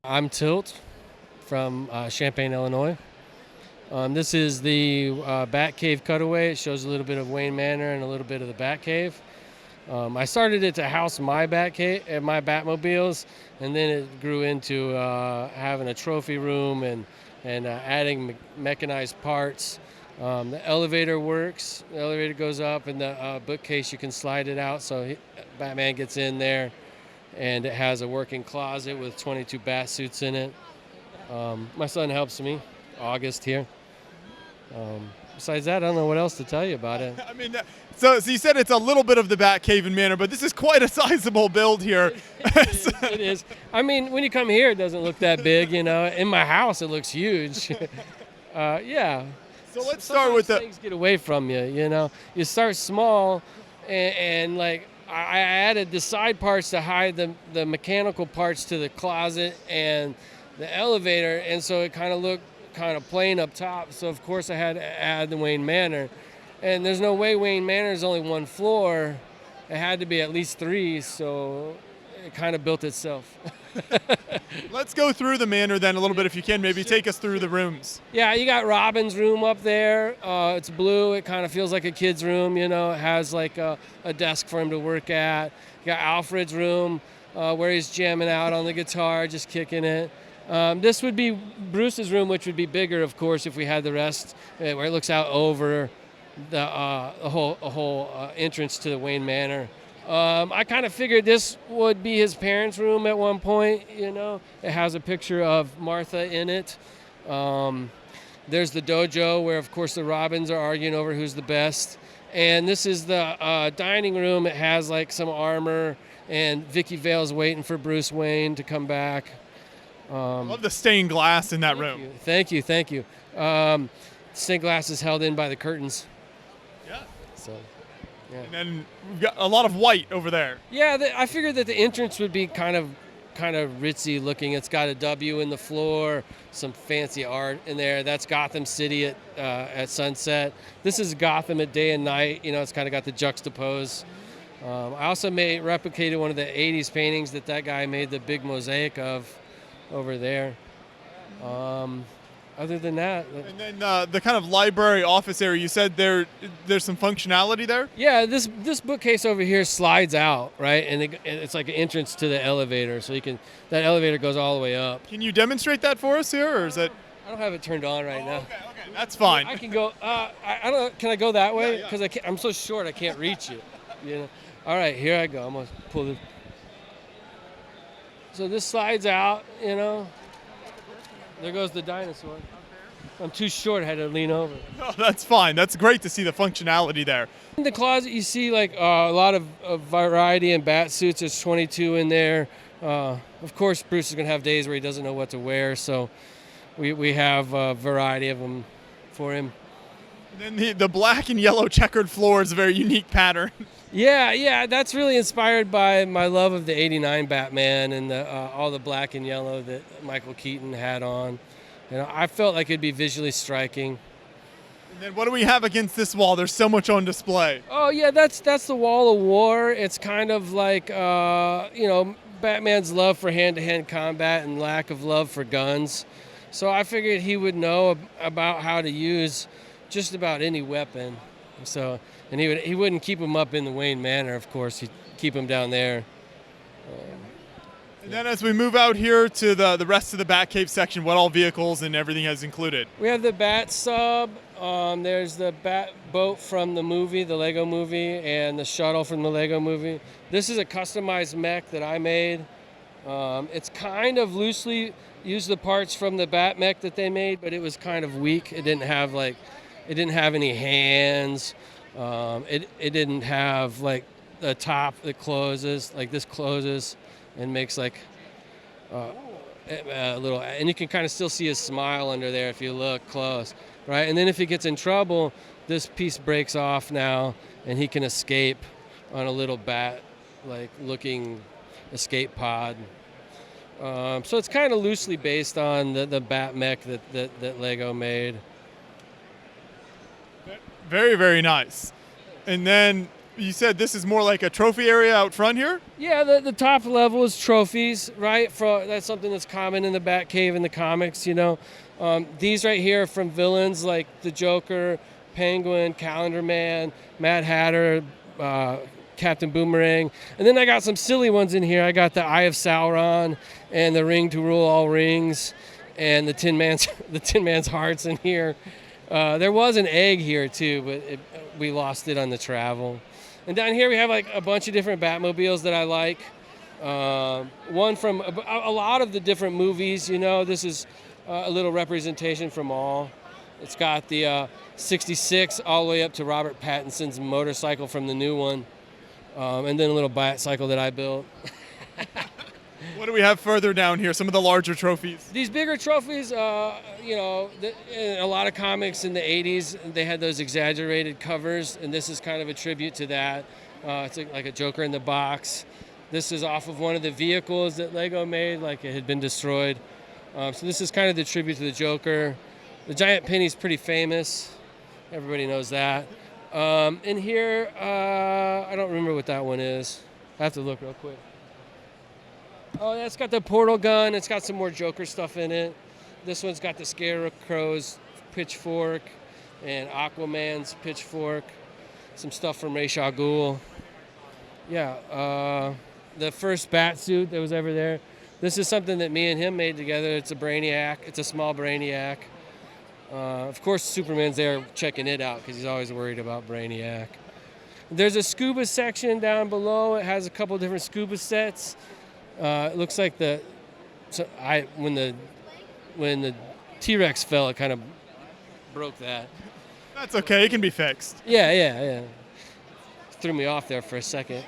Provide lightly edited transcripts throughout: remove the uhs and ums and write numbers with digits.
I'm Tilt from Champaign, Illinois. This is the Batcave cutaway. It shows a little bit of Wayne Manor and a little bit of the Batcave. I started it to house my Batcave, my Batmobiles, and then it grew into having a trophy room and adding mechanized parts. The elevator works. The elevator goes up, and the bookcase you can slide it out, so Batman gets in there, and it has a working closet with 22 bat suits in it. My son helps me, August here. Besides that, I don't know what else to tell you about it. I mean, so you said it's a little bit of the Batcave and Manor, but this is quite a sizable build here. It is. I mean, when you come here, it doesn't look that big, you know. In my house, it looks huge. Yeah. So let's start with things get away from you, you know. You start small, and like I added the side parts to hide the mechanical parts to the closet and the elevator, and so it kind of looked kind of plain up top. So of course I had to add the Wayne Manor, and there's no way Wayne Manor is only one floor. It had to be at least three, so it kind of built itself. Let's go through the Manor then a little bit if you can. Maybe take us through the rooms. Yeah, you got Robin's room up there. It's blue. It kind of feels like a kid's room, you know. It has like a desk for him to work at. You got Alfred's room where he's jamming out on the guitar, just kicking it. This would be Bruce's room, which would be bigger, of course, if we had the rest, where it looks out over the whole entrance to the Wayne Manor. I kind of figured this would be his parents' room at one point, you know. It has a picture of Martha in it. There's the dojo where, of course, the Robins are arguing over who's the best. And this is the dining room. It has like some armor, and Vicky Vale's waiting for Bruce Wayne to come back. I love the stained glass in that room. Thank you. Stained glass is held in by the curtains. Yeah. So, yeah. And then we've got a lot of white over there. Yeah, I figured that the entrance would be kind of ritzy looking. It's got a W in the floor, some fancy art in there. That's Gotham City at sunset. This is Gotham at day and night. You know, it's kind of got the juxtapose. I also replicated one of the 80s paintings that guy made the big mosaic of over there. Other than that, and then the kind of library office area, you said there's some functionality there. Yeah, this bookcase over here slides out, right, and it's like an entrance to the elevator, so that elevator goes all the way up. Can you demonstrate that for us here, or is it? I don't have it turned on right now. Okay, that's fine. I can go. I don't know. Can I go that way? Because I'm so short, I can't reach it. You know. All right, here I go. I'm gonna pull this. So this slides out, you know. There goes the dinosaur. I'm too short, I had to lean over. No, that's fine. That's great to see the functionality there. In the closet, you see like a lot of variety in bat suits. There's 22 in there. Of course, Bruce is going to have days where he doesn't know what to wear, so we have a variety of them for him. And then the black and yellow checkered floor is a very unique pattern. Yeah, that's really inspired by my love of the '89 Batman and all the black and yellow that Michael Keaton had on. You know, I felt like it'd be visually striking. And then what do we have against this wall? There's so much on display. Oh yeah, that's the Wall of War. It's kind of like you know, Batman's love for hand-to-hand combat and lack of love for guns. So I figured he would know about how to use just about any weapon. So, and he wouldn't keep them up in the Wayne Manor, of course. He'd keep them down there. And then as we move out here to the rest of the Batcave section, what all vehicles and everything has included? We have the Bat Sub. There's the Bat Boat from the movie, the Lego movie, and the shuttle from the Lego movie. This is a customized mech that I made. It's kind of loosely used the parts from the Bat mech that they made, but it was kind of weak. It didn't have any hands. It didn't have like the top that closes, like this closes and makes like a little, and you can kind of still see his smile under there if you look close, right? And then if he gets in trouble, this piece breaks off now, and he can escape on a little bat, like looking escape pod. So it's kind of loosely based on the Bat mech that Lego made. Very, very nice. And then You said this is more like a trophy area out front here? Yeah, the top level is trophies, right? That's something that's common in the Batcave in the comics, you know. These right here are from villains like the Joker, Penguin, Calendar Man, Mad Hatter, Captain Boomerang. And then I got some silly ones in here. I got the Eye of Sauron and the Ring to Rule All Rings and the Tin Man's hearts in here. There was an egg here too, but we lost it on the travel. And down here we have like a bunch of different Batmobiles that I like. One from a lot of the different movies, you know. This is a little representation from all. It's got the 66 all the way up to Robert Pattinson's motorcycle from the new one. And then a little bat cycle that I built. What do we have further down here? Some of the larger trophies. These bigger trophies, you know, in a lot of comics in the 80s, they had those exaggerated covers, and this is kind of a tribute to that. It's like a Joker in the box. This is off of one of the vehicles that LEGO made, like it had been destroyed. So this is kind of the tribute to the Joker. The giant penny's pretty famous. Everybody knows that. In here, I don't remember what that one is. I have to look real quick. Oh, yeah, it's got the portal gun. It's got some more Joker stuff in it. This one's got the Scarecrow's pitchfork and Aquaman's pitchfork. Some stuff from Ra's al Ghul. Yeah, the first bat suit that was ever there. This is something that me and him made together. It's a Brainiac. It's a small Brainiac. Of course, Superman's there checking it out because he's always worried about Brainiac. There's a scuba section down below. It has a couple different scuba sets. It looks like when the T-Rex fell, it kind of broke that. That's okay. It can be fixed. Yeah. Threw me off there for a second.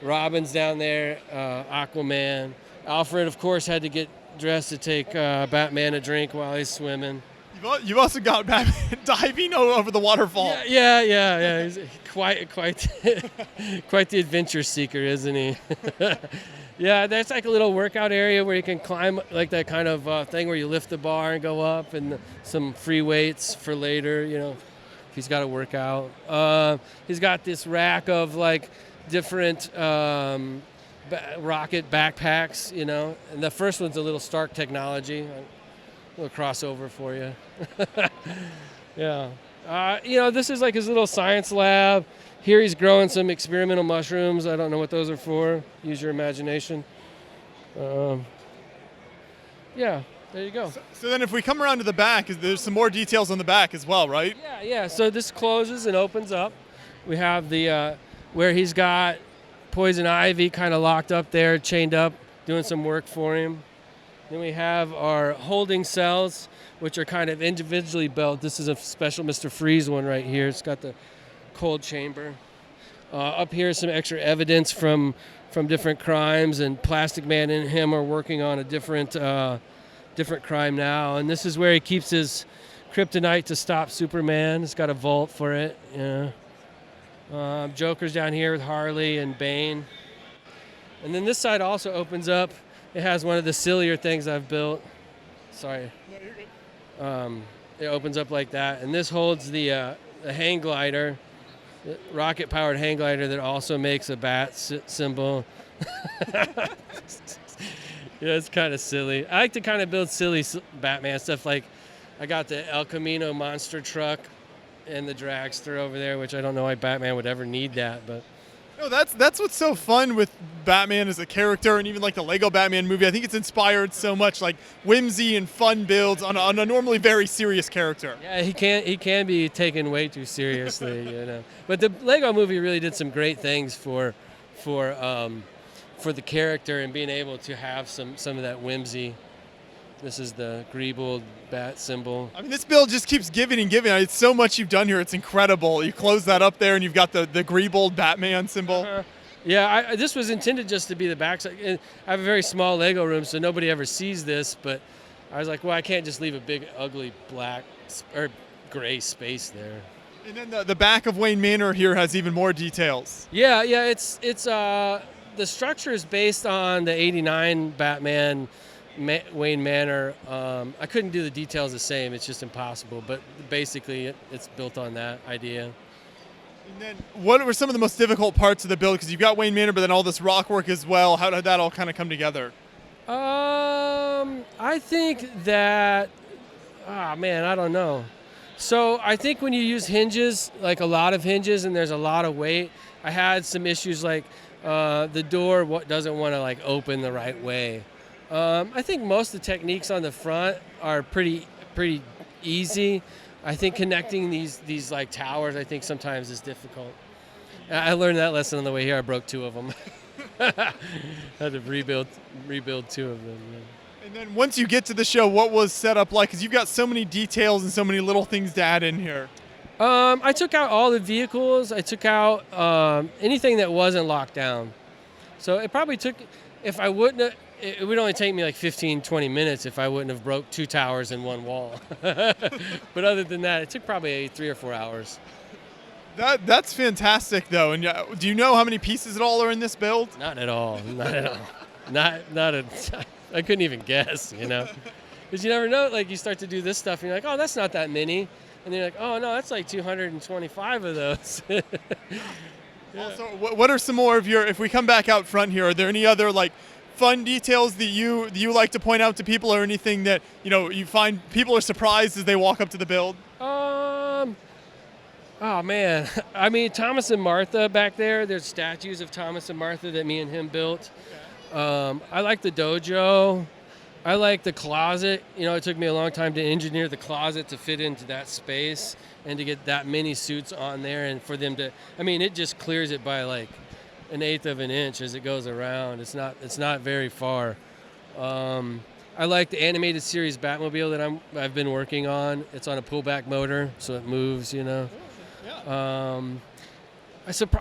Robin's down there. Aquaman. Alfred, of course, had to get dressed to take Batman a drink while he's swimming. You've also got Batman diving over the waterfall. Yeah. He's quite quite the adventure seeker, isn't he? Yeah, that's like a little workout area where you can climb, like that kind of thing where you lift the bar and go up, and some free weights for later, you know, if he's got to work out. He's got this rack of like different rocket backpacks, you know, and the first one's a little Stark Technology. A little crossover for you. Yeah. You know, this is like his little science lab. Here he's growing some experimental mushrooms. I don't know what those are for. Use your imagination. Yeah, there you go. So then if we come around to the back, there's some more details on the back as well, right? Yeah. So this closes and opens up. We have the where he's got Poison Ivy kind of locked up there, chained up, doing some work for him. Then we have our holding cells, which are kind of individually built. This is a special Mr. Freeze one right here. It's got the cold chamber. Up here is some extra evidence from different crimes, and Plastic Man and him are working on a different crime now. And this is where he keeps his kryptonite to stop Superman. It's got a vault for it. Yeah. Joker's down here with Harley and Bane. And then this side also opens up. It has one of the sillier things I've built. Sorry. No, you're good. It opens up like that, and this holds the hang glider, the rocket-powered hang glider that also makes a bat symbol. Yeah, it's kind of silly. I like to kind of build silly Batman stuff. Like I got the El Camino monster truck and the dragster over there, which I don't know why Batman would ever need that, but. No, that's what's so fun with Batman as a character, and even like the LEGO Batman movie. I think it's inspired so much like whimsy and fun builds on a normally very serious character. Yeah, he can be taken way too seriously, you know. But the LEGO movie really did some great things for the character and being able to have some of that whimsy. This is the Greeble bat symbol. I mean, this build just keeps giving and giving. It's so much you've done here. It's incredible. You close that up there, and you've got the Greeble Batman symbol. Yeah, this was intended just to be the backside. I have a very small Lego room, so nobody ever sees this. But I was like, well, I can't just leave a big, ugly black or gray space there. And then the back of Wayne Manor here has even more details. Yeah. It's the structure is based on the '89 Batman. Wayne Manor. I couldn't do the details the same. It's just impossible. But basically, it's built on that idea. And then what were some of the most difficult parts of the build? Because you've got Wayne Manor, but then all this rock work as well. How did that all kind of come together? I think that, man, I don't know. So I think when you use hinges, like a lot of hinges, and there's a lot of weight, I had some issues like the door doesn't want to like open the right way. I think most of the techniques on the front are pretty easy. I think connecting these like towers, I think sometimes is difficult. I learned that lesson on the way here. I broke 2 of them. Had to rebuild 2 of them. Yeah. And then once you get to the show, what was set up like? Because you've got so many details and so many little things to add in here. I took out all the vehicles. I took out anything that wasn't locked down. So it probably took, if I wouldn't have, it would only take me like 15, 20 minutes if I wouldn't have broke 2 towers in 1 wall. But other than that, it took probably 3 or 4 hours. That's fantastic, though. And do you know how many pieces at all are in this build? Not at all. Not at all. Not at. I couldn't even guess. Because you never know. Like you start to do this stuff, and you're like, oh, that's not that many, and then you're like, oh no, that's like 225 of those. Yeah. Also, what are some more of your? If we come back out front here, are there any other like fun details that you like to point out to people, or anything that you find people are surprised as they walk up to the build? Oh man, I mean Thomas and Martha back there. There's statues of Thomas and Martha that me and him built. I like the dojo. I like the closet. It took me a long time to engineer the closet to fit into that space and to get that many suits on there, and for them to. I mean, it just clears it by like 1/8 of an inch as it goes around. It's not very far. I like the animated series Batmobile that I've been working on. It's on a pullback motor, so it moves.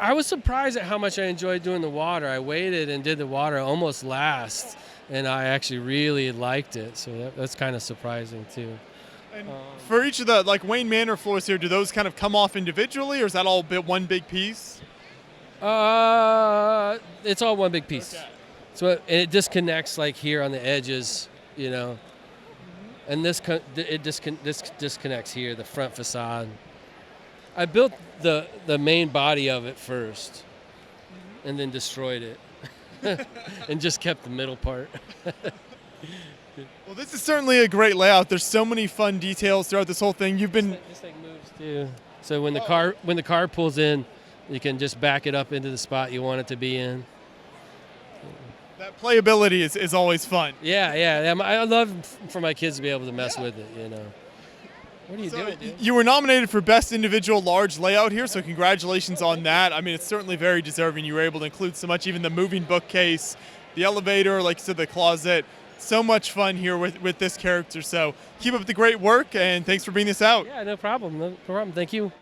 I was surprised at how much I enjoyed doing the water. I waited and did the water almost last, and I actually really liked it. So that's kind of surprising too. And for each of the Wayne Manor floors here, do those kind of come off individually, or is that all one big piece? It's all one big piece. Okay. So it disconnects like here on the edges, and this disconnects here, the front facade. I built the main body of it first, and then destroyed it, and just kept the middle part. Well, this is certainly a great layout. There's so many fun details throughout this whole thing. You've been this thing moves too, so when the car pulls in, you can just back it up into the spot you want it to be in. That playability is always fun. Yeah. I love for my kids to be able to mess with it. What are you doing, dude? You were nominated for Best Individual Large Layout here, so congratulations on that. I mean, it's certainly very deserving. You were able to include so much, even the moving bookcase, the elevator, like you said, the closet. So much fun here with this character. So keep up the great work, and thanks for bringing this out. Yeah, no problem. No problem. Thank you.